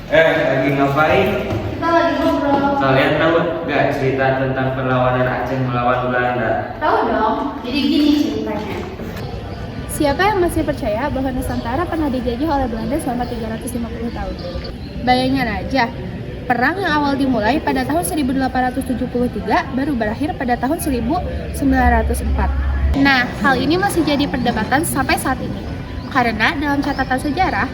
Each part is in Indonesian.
Lagi ngapain? Kita lagi ngobrol. Kalian tahu nggak cerita tentang perlawanan Aceh melawan Belanda? Tahu dong. Jadi gini ceritanya. Siapa yang masih percaya bahwa Nusantara pernah dijajah oleh Belanda selama 350 tahun? Bayangin aja, perang yang awal dimulai pada tahun 1873 baru berakhir pada tahun 1904. Nah, hal ini masih jadi perdebatan sampai saat ini. Karena dalam catatan sejarah,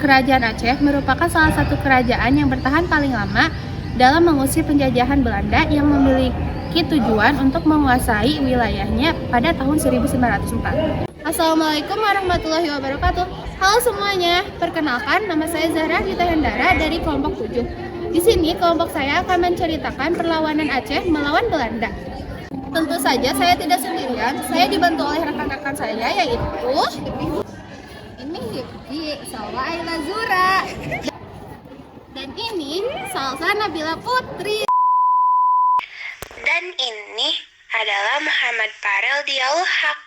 Kerajaan Aceh merupakan salah satu kerajaan yang bertahan paling lama dalam mengusir penjajahan Belanda yang memiliki tujuan untuk menguasai wilayahnya pada tahun 1904. Assalamualaikum warahmatullahi wabarakatuh. Halo semuanya, perkenalkan nama saya Zahra Gita Hendara dari kelompok 7. Di sini kelompok saya akan menceritakan perlawanan Aceh melawan Belanda. Tentu saja saya tidak sendirian, saya dibantu oleh rekan-rekan saya yaitu ini Hifki, Salwa Aila Zura, dan ini Salsa Nabila Putri. Dan ini adalah Muhammad Farel Diaul Haq.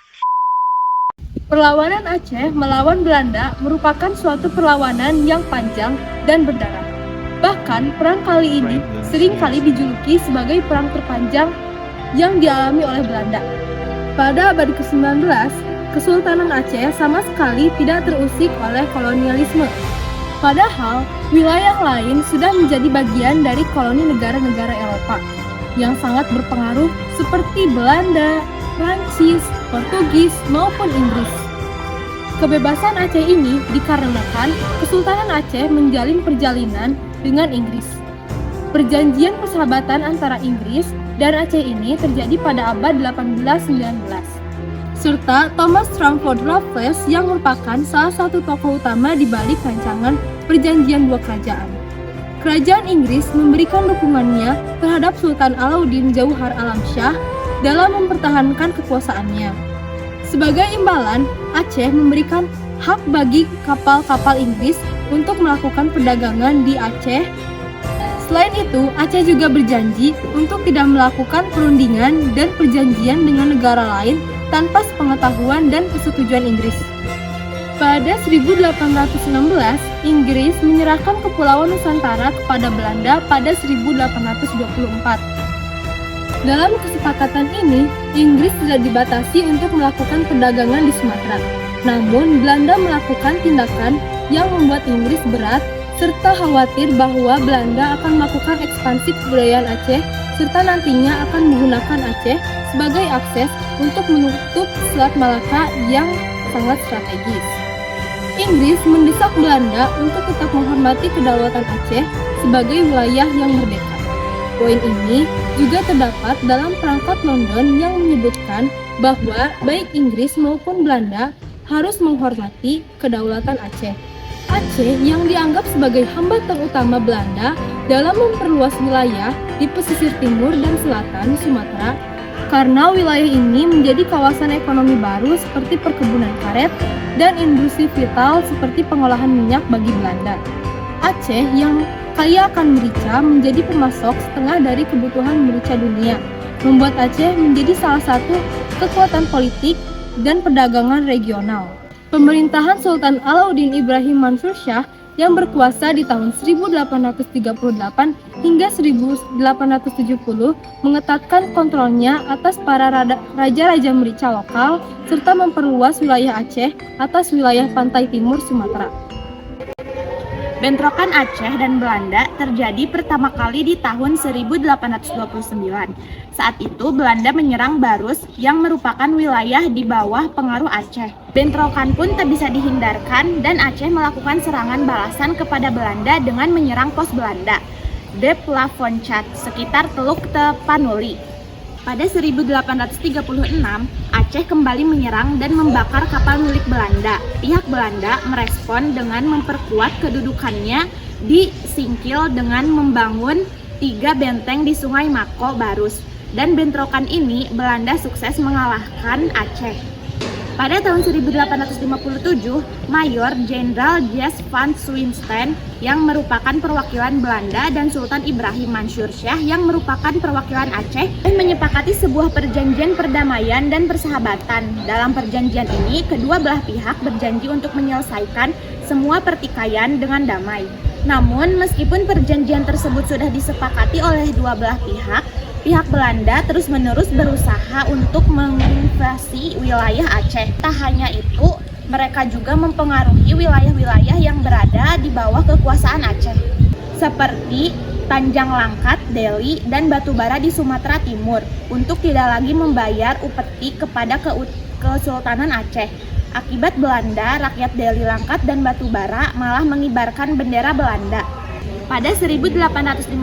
Perlawanan Aceh melawan Belanda merupakan suatu perlawanan yang panjang dan berdarah. Bahkan perang kali ini seringkali dijuluki sebagai perang terpanjang yang dialami oleh Belanda. Pada abad ke-19, Kesultanan Aceh sama sekali tidak terusik oleh kolonialisme. Padahal, wilayah lain sudah menjadi bagian dari koloni negara-negara Eropa yang sangat berpengaruh seperti Belanda, Prancis, Portugis, maupun Inggris. Kebebasan Aceh ini dikarenakan Kesultanan Aceh menjalin perjalinan dengan Inggris. Perjanjian persahabatan antara Inggris dan Aceh ini terjadi pada abad 18-19. Serta Thomas Stamford Raffles yang merupakan salah satu tokoh utama di balik rancangan perjanjian dua kerajaan. Kerajaan Inggris memberikan dukungannya terhadap Sultan Alauddin Jauhar Alam Shah dalam mempertahankan kekuasaannya. Sebagai imbalan, Aceh memberikan hak bagi kapal-kapal Inggris untuk melakukan perdagangan di Aceh. Selain itu, Aceh juga berjanji untuk tidak melakukan perundingan dan perjanjian dengan negara lain tanpa sepengetahuan dan persetujuan Inggris. Pada 1816, Inggris menyerahkan Kepulauan Nusantara kepada Belanda pada 1824. Dalam kesepakatan ini, Inggris tidak dibatasi untuk melakukan perdagangan di Sumatera. Namun, Belanda melakukan tindakan yang membuat Inggris berat serta khawatir bahwa Belanda akan melakukan ekspansi kebudayaan Aceh serta nantinya akan menggunakan Aceh sebagai akses untuk menutup Selat Malaka yang sangat strategis. Inggris mendesak Belanda untuk tetap menghormati kedaulatan Aceh sebagai wilayah yang merdeka. Poin ini juga terdapat dalam Perangkat London yang menyebutkan bahwa baik Inggris maupun Belanda harus menghormati kedaulatan Aceh. Aceh yang dianggap sebagai hambatan utama Belanda dalam memperluas wilayah di pesisir timur dan selatan Sumatera karena wilayah ini menjadi kawasan ekonomi baru seperti perkebunan karet dan industri vital seperti pengolahan minyak bagi Belanda. Aceh yang kaya akan merica menjadi pemasok setengah dari kebutuhan merica dunia, membuat Aceh menjadi salah satu kekuatan politik dan perdagangan regional. Pemerintahan Sultan Alauddin Ibrahim Mansur Shah yang berkuasa di tahun 1838 hingga 1870 mengetatkan kontrolnya atas para raja-raja merica lokal serta memperluas wilayah Aceh atas wilayah pantai timur Sumatera. Bentrokan Aceh dan Belanda terjadi pertama kali di tahun 1829. Saat itu Belanda menyerang Barus yang merupakan wilayah di bawah pengaruh Aceh. Bentrokan pun tak bisa dihindarkan dan Aceh melakukan serangan balasan kepada Belanda dengan menyerang pos Belanda, De Plafondchat, sekitar Teluk Tepanuli. Pada 1836, Aceh kembali menyerang dan membakar kapal milik Belanda. Pihak Belanda merespon dengan memperkuat kedudukannya di Singkil dengan membangun 3 benteng di Sungai Mako, Barus. Dan bentrokan ini Belanda sukses mengalahkan Aceh. Pada tahun 1857, Mayor Jenderal Jas van Swinston yang merupakan perwakilan Belanda dan Sultan Ibrahim Mansur Shah yang merupakan perwakilan Aceh menyepakati sebuah perjanjian perdamaian dan persahabatan. Dalam perjanjian ini, kedua belah pihak berjanji untuk menyelesaikan semua pertikaian dengan damai. Namun, meskipun perjanjian tersebut sudah disepakati oleh dua belah pihak, pihak Belanda terus-menerus berusaha untuk menginvasi wilayah Aceh. Tak hanya itu, mereka juga mempengaruhi wilayah-wilayah yang berada di bawah kekuasaan Aceh, seperti Tanjang Langkat, Deli, dan Batubara di Sumatera Timur, untuk tidak lagi membayar upeti kepada Kesultanan Aceh. Akibat Belanda, rakyat Deli Langkat dan Batubara malah mengibarkan bendera Belanda. Pada 1853,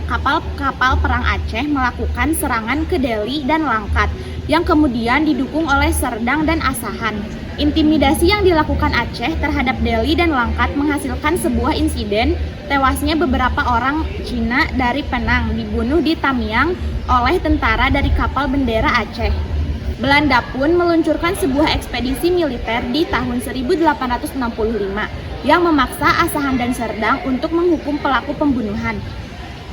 kapal-kapal perang Aceh melakukan serangan ke Deli dan Langkat, yang kemudian didukung oleh Serdang dan Asahan. Intimidasi yang dilakukan Aceh terhadap Deli dan Langkat menghasilkan sebuah insiden tewasnya beberapa orang Cina dari Penang dibunuh di Tamiang oleh tentara dari kapal bendera Aceh. Belanda pun meluncurkan sebuah ekspedisi militer di tahun 1865 yang memaksa Asahan dan Serdang untuk menghukum pelaku pembunuhan.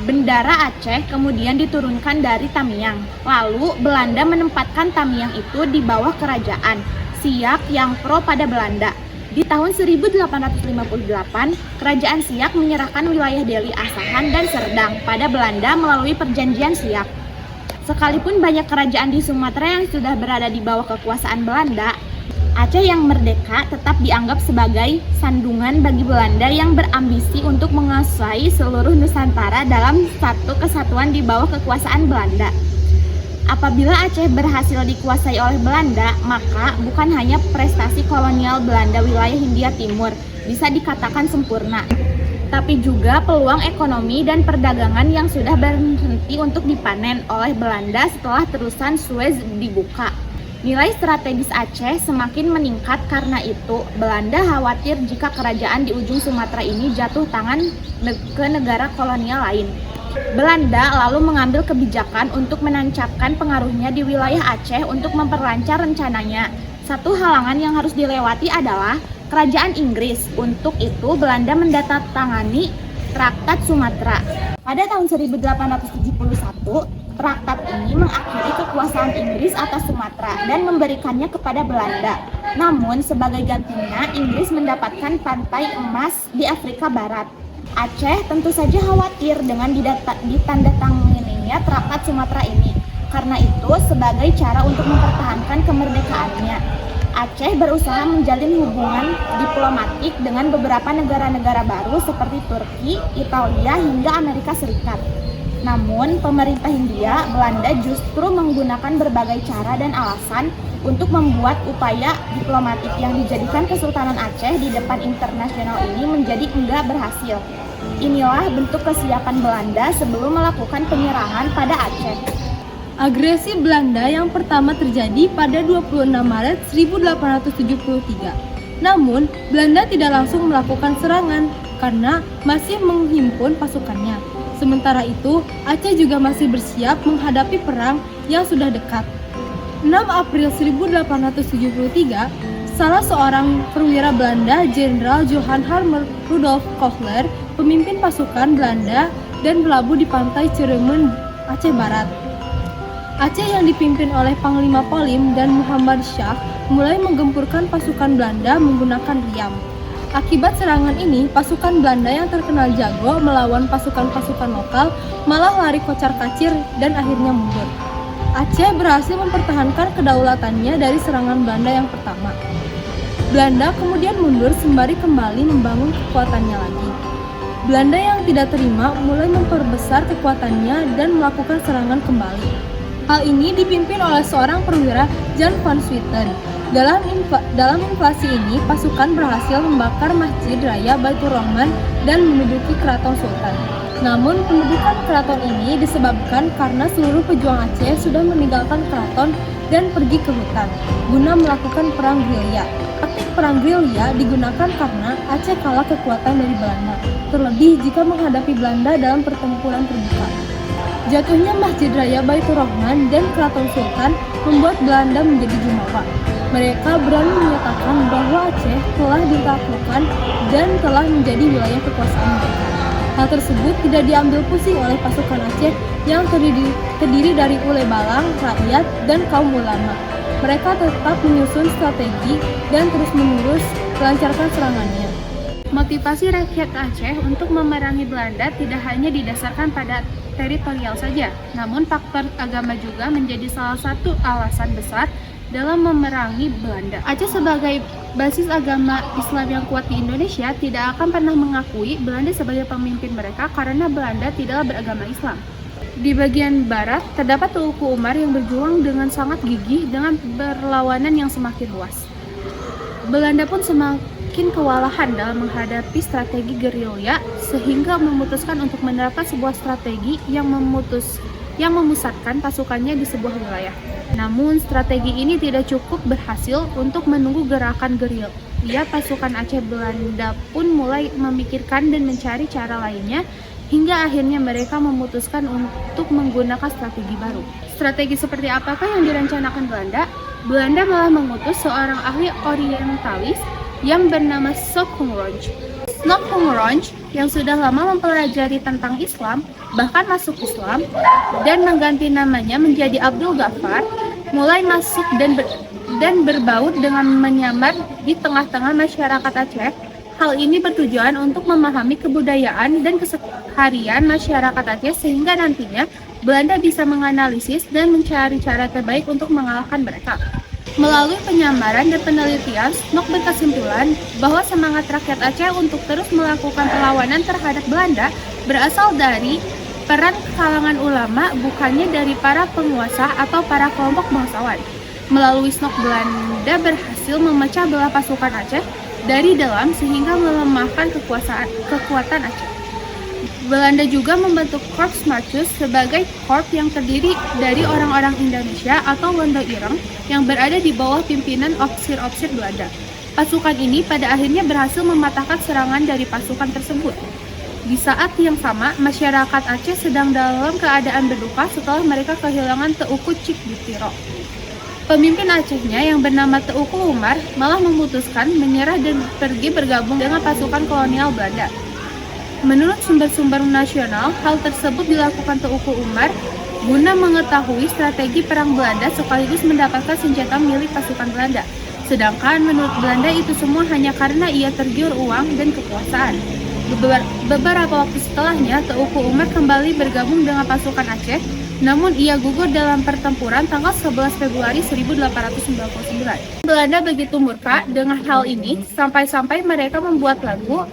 Bendera Aceh kemudian diturunkan dari Tamiang. Lalu Belanda menempatkan Tamiang itu di bawah kerajaan Siak yang pro pada Belanda. Di tahun 1858, kerajaan Siak menyerahkan wilayah Deli, Asahan, dan Serdang pada Belanda melalui perjanjian Siak. Sekalipun banyak kerajaan di Sumatera yang sudah berada di bawah kekuasaan Belanda, Aceh yang merdeka tetap dianggap sebagai sandungan bagi Belanda yang berambisi untuk menguasai seluruh Nusantara dalam satu kesatuan di bawah kekuasaan Belanda. Apabila Aceh berhasil dikuasai oleh Belanda, maka bukan hanya prestasi kolonial Belanda wilayah Hindia Timur bisa dikatakan sempurna, tapi juga peluang ekonomi dan perdagangan yang sudah berhenti untuk dipanen oleh Belanda setelah terusan Suez dibuka. Nilai strategis Aceh semakin meningkat, karena itu Belanda khawatir jika kerajaan di ujung Sumatera ini jatuh tangan ke negara kolonial lain. Belanda lalu mengambil kebijakan untuk menancapkan pengaruhnya di wilayah Aceh untuk memperlancar rencananya. Satu halangan yang harus dilewati adalah kerajaan Inggris. Untuk itu Belanda mendatangani Traktat Sumatera. Pada tahun 1871, traktat ini mengakhiri kekuasaan Inggris atas Sumatera dan memberikannya kepada Belanda. Namun sebagai gantinya, Inggris mendapatkan pantai emas di Afrika Barat. Aceh tentu saja khawatir dengan ditandatanganinya Traktat Sumatera ini. Karena itu, sebagai cara untuk mempertahankan kemerdekaannya, Aceh berusaha menjalin hubungan diplomatik dengan beberapa negara-negara baru seperti Turki, Italia, hingga Amerika Serikat. Namun, pemerintah Hindia Belanda justru menggunakan berbagai cara dan alasan untuk membuat upaya diplomatik yang dijadikan Kesultanan Aceh di depan internasional ini menjadi enggak berhasil. Inilah bentuk kesiapan Belanda sebelum melakukan penyerangan pada Aceh. Agresi Belanda yang pertama terjadi pada 26 Maret 1873. Namun, Belanda tidak langsung melakukan serangan karena masih menghimpun pasukannya. Sementara itu, Aceh juga masih bersiap menghadapi perang yang sudah dekat. 6 April 1873, salah seorang perwira Belanda, Jenderal Johan Harmer Rudolf Kochler, pemimpin pasukan Belanda dan berlabuh di pantai Ciremun, Aceh Barat. Aceh yang dipimpin oleh Panglima Polim dan Muhammad Shah mulai menggempurkan pasukan Belanda menggunakan riam. Akibat serangan ini, pasukan Belanda yang terkenal jago melawan pasukan-pasukan lokal malah lari kocar-kacir dan akhirnya mundur. Aceh berhasil mempertahankan kedaulatannya dari serangan Belanda yang pertama. Belanda kemudian mundur sembari kembali membangun kekuatannya lagi. Belanda yang tidak terima mulai memperbesar kekuatannya dan melakukan serangan kembali. Hal ini dipimpin oleh seorang perwira, Jan van Swieten. Dalam invasi ini, pasukan berhasil membakar Masjid Raya Baitur Rahman dan menduduki Keraton Sultan. Namun, pendudukan keraton ini disebabkan karena seluruh pejuang Aceh sudah meninggalkan keraton dan pergi ke hutan guna melakukan perang gerilya. Taktik perang gerilya digunakan karena Aceh kalah kekuatan dari Belanda, terlebih jika menghadapi Belanda dalam pertempuran terbuka. Jatuhnya Masjid Raya Baitur Rahman dan Keraton Sultan membuat Belanda menjadi jumawa. Mereka berani menyatakan bahwa Aceh telah ditaklukkan dan telah menjadi wilayah kekuasaan mereka. Hal tersebut tidak diambil pusing oleh pasukan Aceh yang terdiri dari ule balang, rakyat, dan kaum ulama. Mereka tetap menyusun strategi dan terus-menerus melancarkan serangannya. Motivasi rakyat Aceh untuk memerangi Belanda tidak hanya didasarkan pada teritorial saja, namun faktor agama juga menjadi salah satu alasan besar dalam memerangi Belanda. Aceh sebagai basis agama Islam yang kuat di Indonesia tidak akan pernah mengakui Belanda sebagai pemimpin mereka karena Belanda tidaklah beragama Islam. Di bagian barat, terdapat Teuku Umar yang berjuang dengan sangat gigih dengan perlawanan yang semakin luas. Belanda pun semakin kewalahan dalam menghadapi strategi gerilya sehingga memutuskan untuk menerapkan sebuah strategi yang memusatkan pasukannya di sebuah wilayah. Namun, strategi ini tidak cukup berhasil untuk menunggu gerakan gerilya pasukan Aceh. Belanda pun mulai memikirkan dan mencari cara lainnya hingga akhirnya mereka memutuskan untuk menggunakan strategi baru. Strategi seperti apakah yang direncanakan Belanda? Belanda malah mengutus seorang ahli orientalis yang bernama Sok Hung Ronch. Sok Hung Ronch yang sudah lama mempelajari tentang Islam, bahkan masuk Islam, dan mengganti namanya menjadi Abdul Ghaffar, mulai masuk dan berbaur dengan menyamar di tengah-tengah masyarakat Aceh. Hal ini bertujuan untuk memahami kebudayaan dan keseharian masyarakat Aceh sehingga nantinya Belanda bisa menganalisis dan mencari cara terbaik untuk mengalahkan mereka. Melalui penyamaran dan penelitian, Snok berkesimpulan bahwa semangat rakyat Aceh untuk terus melakukan perlawanan terhadap Belanda berasal dari peran kalangan ulama, bukannya dari para penguasa atau para kelompok bangsawan. Melalui Snok, Belanda berhasil memecah belah pasukan Aceh dari dalam sehingga melemahkan kekuatan Aceh. Belanda juga membentuk Korps Marchus sebagai korps yang terdiri dari orang-orang Indonesia atau Londo Ireng yang berada di bawah pimpinan ofisir-ofisir Belanda. Pasukan ini pada akhirnya berhasil mematahkan serangan dari pasukan tersebut. Di saat yang sama, masyarakat Aceh sedang dalam keadaan berduka setelah mereka kehilangan Teuku Cik Butiro. Pemimpin Acehnya yang bernama Teuku Umar malah memutuskan menyerah dan pergi bergabung dengan pasukan kolonial Belanda. Menurut sumber-sumber nasional, hal tersebut dilakukan Teuku Umar guna mengetahui strategi perang Belanda sekaligus mendapatkan senjata milik pasukan Belanda. Sedangkan menurut Belanda itu semua hanya karena ia tergiur uang dan kekuasaan. Beberapa waktu setelahnya, Teuku Umar kembali bergabung dengan pasukan Aceh, namun ia gugur dalam pertempuran tanggal 11 Februari 1899. Belanda begitu murka dengan hal ini, sampai-sampai mereka membuat lagu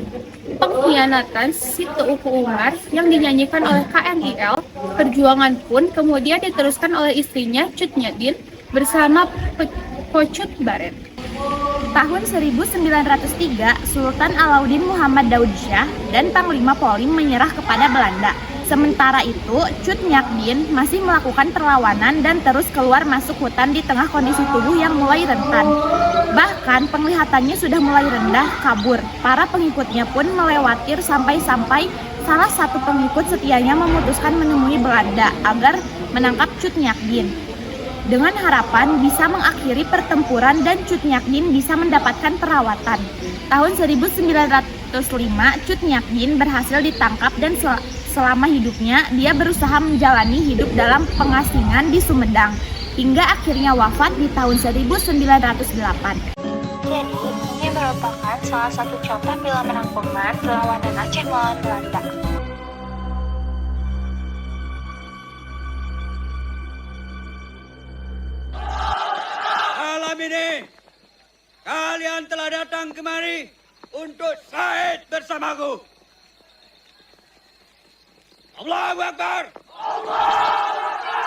pengkhianatan si Teuku Umar yang dinyanyikan oleh KNIL. Perjuangan pun kemudian diteruskan oleh istrinya Cut Nyadin bersama Pocut Baret. Tahun 1903, Sultan Alauddin Muhammad Daud Shah dan Panglima Polim menyerah kepada Belanda. Sementara itu, Cut Nyadin masih melakukan perlawanan dan terus keluar masuk hutan di tengah kondisi tubuh yang mulai rentan. Bahkan penglihatannya sudah mulai rendah, kabur. Para pengikutnya pun melewatir sampai-sampai salah satu pengikut setianya memutuskan menemui Belanda agar menangkap Cut Nyadin dengan harapan bisa mengakhiri pertempuran dan Cut Nyadin bisa mendapatkan perawatan. Tahun 1905, Cut Nyadin berhasil ditangkap dan selama hidupnya dia berusaha menjalani hidup dalam pengasingan di Sumedang hingga akhirnya wafat di tahun 1908. Jadi, ini merupakan salah satu contoh bila penanggungan perlawanan Aceh melawan Belanda. Malam ini, kalian telah datang kemari untuk syahid bersamaku. Allahu Akbar!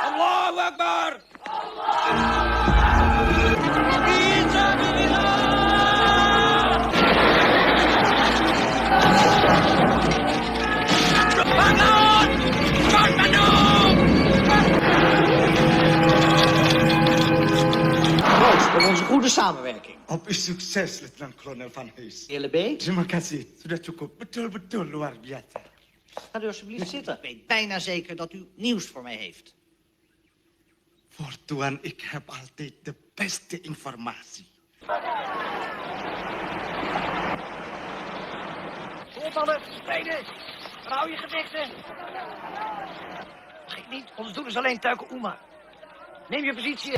Allahu Akbar! Bangun! Bandung! Proost op onze goede samenwerking. Op uw sukses, Luitenant-Kolonel Van Hees. Heer Lebé, Terima kasih, sudah cukup. Betul-betul luar biasa. gaat u alsjeblieft zitten. Ik weet bijna zeker dat u nieuws voor mij heeft. Voor Tuan, ik heb altijd de beste informatie. Voorvallen, steden! Hou je gezichten! Schiet niet, ons doel is alleen Teuku Umar. Neem je positie.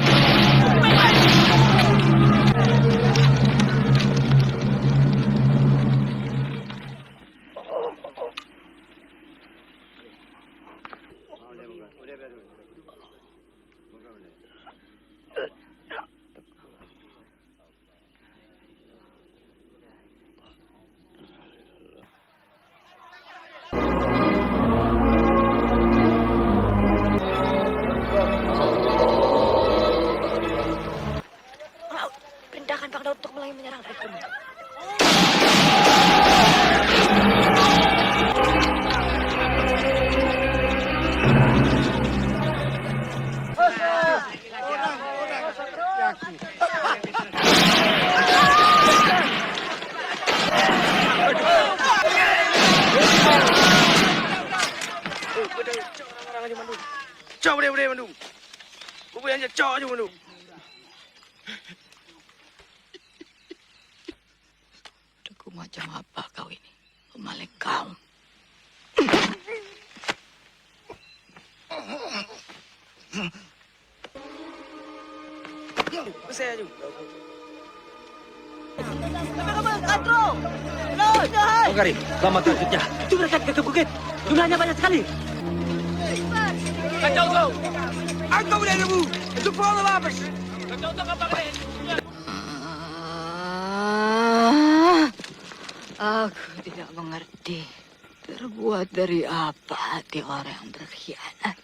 mulai menyerang rekrutmen. Coba dia Bandung. Bubu yang cocok aja Bandung. Aku macam apa kau ini? Pemaling kau. Saya aja. Bongkari, selamat lanjutnya. Itu mereka ke bukit. Jumlahnya banyak sekali. Kacau kau. Angkat benda bu. Itu pulau wapens. Aku tidak mengerti. Terbuat dari apa hati orang yang berkhianat?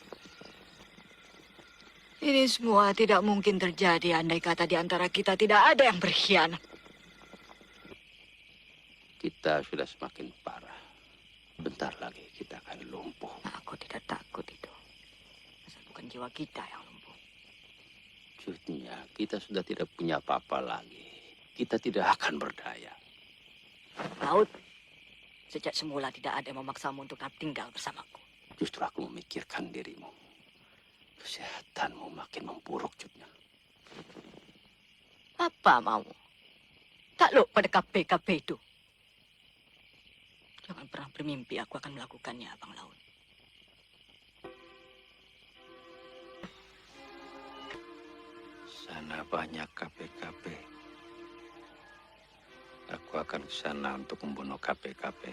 Ini semua tidak mungkin terjadi andai kata di antara kita tidak ada yang berkhianat. Kita sudah semakin parah. Bentar lagi kita akan lumpuh. Aku tidak takut itu. Asal bukan jiwa kita yang lumpuh. Maksudnya kita sudah tidak punya apa-apa lagi. Kita tidak akan berdaya. Laut, sejak semula tidak ada yang memaksamu untuk tinggal bersamaku. Justru aku memikirkan dirimu. Kesehatanmu makin memburuk, Cutnya. Apa mau? Takluk pada KP-KP itu. Jangan pernah bermimpi aku akan melakukannya, Abang Laut. Sana banyak KP-KP. Aku akan ke sana untuk membunuh KP-KP.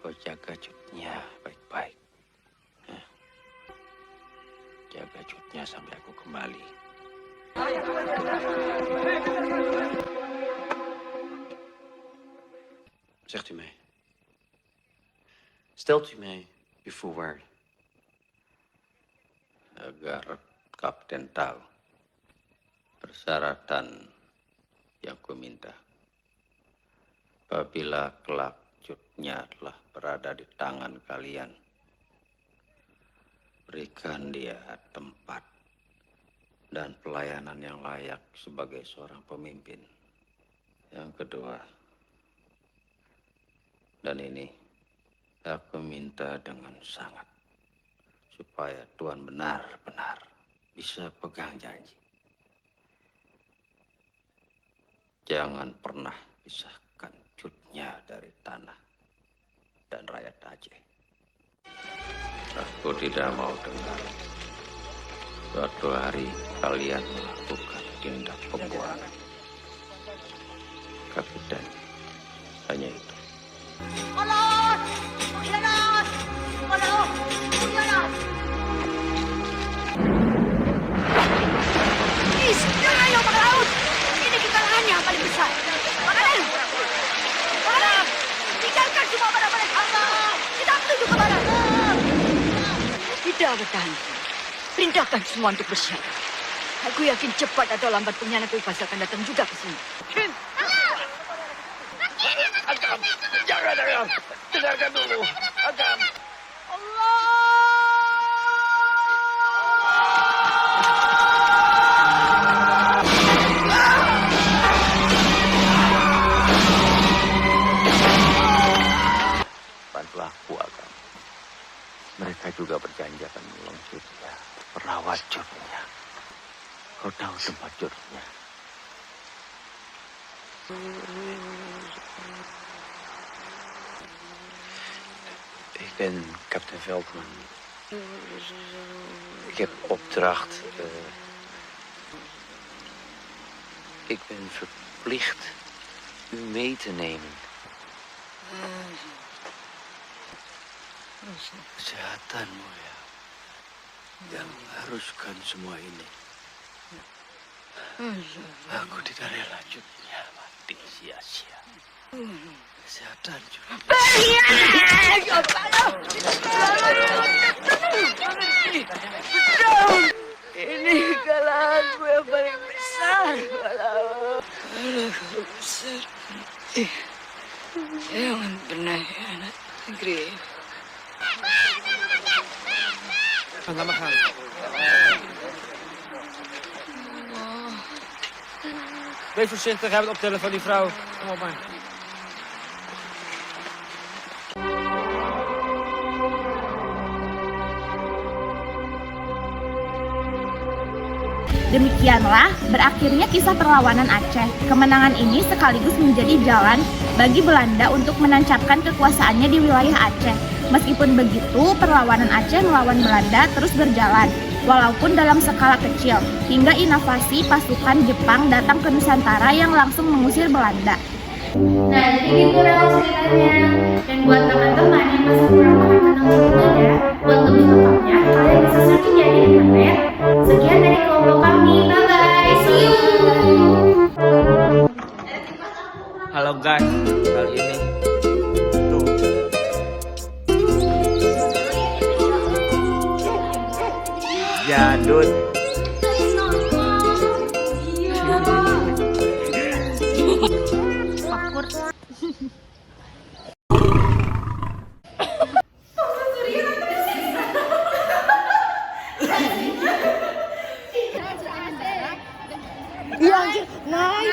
Kau jaga Cutnya baik-baik. Jaga Cutnya sampai aku kembali. Zegt u mij. Stelt u mij uw voorwaarden. Agar Kapten tahu persyaratan yang ku minta. Apabila kelak Cutnya telah berada di tangan kalian, berikan dia tempat dan pelayanan yang layak sebagai seorang pemimpin. Yang kedua, dan ini aku minta dengan sangat, supaya Tuan benar-benar bisa pegang janji. Jangan pernah pisahkan Cutnya dari tanah dan rakyat Aceh. Aku tidak mau dengar suatu hari kalian melakukan tindak pembuangan. Kapten, hanya itu. Alas! Alas! Alas! Alas! Ayo, Bang Laut! Ini kekalahan yang paling besar. Makanan! Makanan! Tinggalkan semua barang-barang harta. Kita menuju ke barat. Tidak bertahan. Perintahkan semua untuk bersiaga. Aku yakin cepat atau lambat pengkhianat itu pasti akan datang juga ke sini. Agam, jangan Agam. Dengarkan dulu. Agam. Bantulah aku, Agam. Mereka juga berjanji akan menolong Cutnya, merawat Cutnya. Kau tahu tempat Cutnya. Ik ben kapitein Veldman. Ik heb opdracht. Ik ben verplicht u mee te nemen. Kesehatanmu ya, yang mengharuskan semua ini. Aku tidak rela Cutnya mati sia-sia. Kesehatan juga. Ini kesalahanku yang paling besar. besar. Anak besar. Jangan pernah anak negeri. Selamat makan. Wees voorzichtig, hij het optellen van die vrouw. Kom op maar. Demikianlah berakhirnya kisah perlawanan Aceh. Kemenangan ini sekaligus menjadi jalan bagi Belanda untuk menancapkan kekuasaannya di wilayah Aceh. Meskipun begitu, perlawanan Aceh melawan Belanda terus berjalan, walaupun dalam skala kecil, hingga invasi pasukan Jepang datang ke Nusantara yang langsung mengusir Belanda. Nah, jadi gitu Rel ceritanya. Dan buat teman-teman yang masih kurang paham tentang suku Belanda, buat lebih lengkapnya, kalian bisa searching ya di internet. Sekian dari kelompok kami. Bye-bye. See you. Halo guys, kali ini Jadut. Iya anjir, naik.